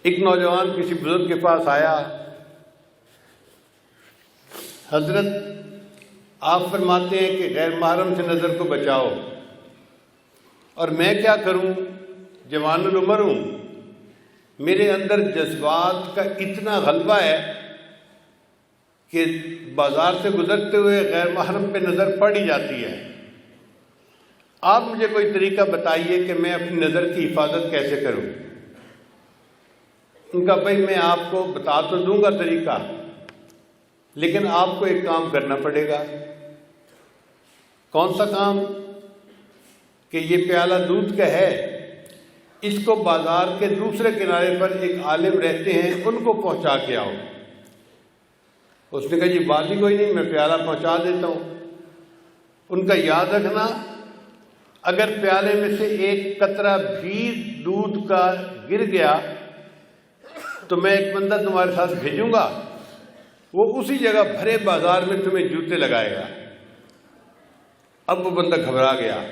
ایک نوجوان کسی بزرگ کے پاس آیا، حضرت آپ فرماتے ہیں کہ غیر محرم سے نظر کو بچاؤ، اور میں کیا کروں، جوان العمر ہوں، میرے اندر جذبات کا اتنا غلبہ ہے کہ بازار سے گزرتے ہوئے غیر محرم پہ نظر پڑ ہی جاتی ہے، آپ مجھے کوئی طریقہ بتائیے کہ میں اپنی نظر کی حفاظت کیسے کروں۔ ان کا بھائی میں آپ کو بتا تو دوں گا طریقہ، لیکن آپ کو ایک کام کرنا پڑے گا۔ کون سا کام؟ کہ یہ پیالہ دودھ کا ہے، اس کو بازار کے دوسرے کنارے پر ایک عالم رہتے ہیں، ان کو پہنچا کے آؤ۔ اس نے کہا جی بات ہی کوئی نہیں، میں پیالہ پہنچا دیتا ہوں۔ ان کا یاد رکھنا، اگر پیالے میں سے ایک قطرہ بھی دودھ کا گر گیا تو میں ایک بندہ تمہارے ساتھ بھیجوں گا، وہ اسی جگہ بھرے بازار میں تمہیں جوتے لگائے گا۔ اب وہ بندہ گھبرا گیا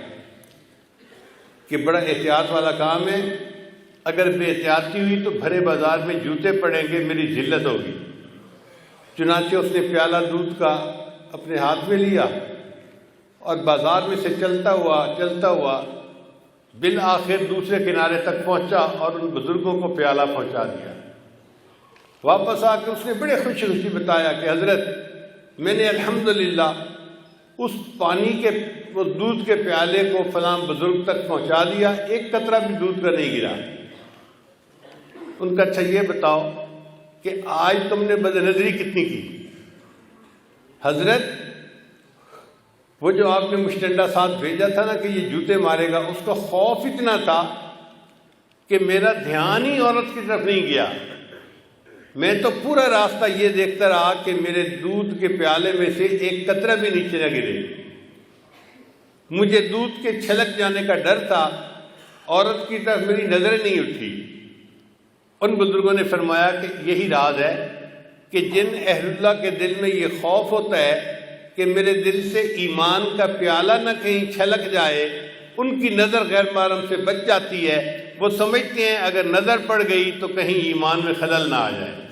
کہ بڑا احتیاط والا کام ہے، اگر بے احتیاطی ہوئی تو بھرے بازار میں جوتے پڑیں گے، میری ذلت ہوگی۔ چنانچہ اس نے پیالہ دودھ کا اپنے ہاتھ میں لیا اور بازار میں سے چلتا ہوا بالآخر دوسرے کنارے تک پہنچا اور ان بزرگوں کو پیالہ پہنچا دیا۔ واپس آ کے اس نے بڑے خوشی خوشی بتایا کہ حضرت میں نے الحمدللہ اس پانی کے وہ دودھ کے پیالے کو فلاں بزرگ تک پہنچا دیا، ایک قطرہ بھی دودھ کا نہیں گرا۔ ان کا اچھا یہ بتاؤ کہ آج تم نے بد نظری کتنی کی؟ حضرت وہ جو آپ نے مشتنڈا ساتھ بھیجا تھا نا کہ یہ جوتے مارے گا، اس کا خوف اتنا تھا کہ میرا دھیان ہی عورت کی طرف نہیں گیا، میں تو پورا راستہ یہ دیکھتا رہا کہ میرے دودھ کے پیالے میں سے ایک قطرہ بھی نیچے نہ گرے۔ مجھے دودھ کے چھلک جانے کا ڈر تھا، عورت کی طرف میری نظر نہیں اٹھی۔ ان بزرگوں نے فرمایا کہ یہی راز ہے کہ جن اہل اللہ کے دل میں یہ خوف ہوتا ہے کہ میرے دل سے ایمان کا پیالہ نہ کہیں چھلک جائے، ان کی نظر غیر محرم سے بچ جاتی ہے۔ وہ سمجھتے ہیں اگر نظر پڑ گئی تو کہیں ایمان میں خلل نہ آ جائے۔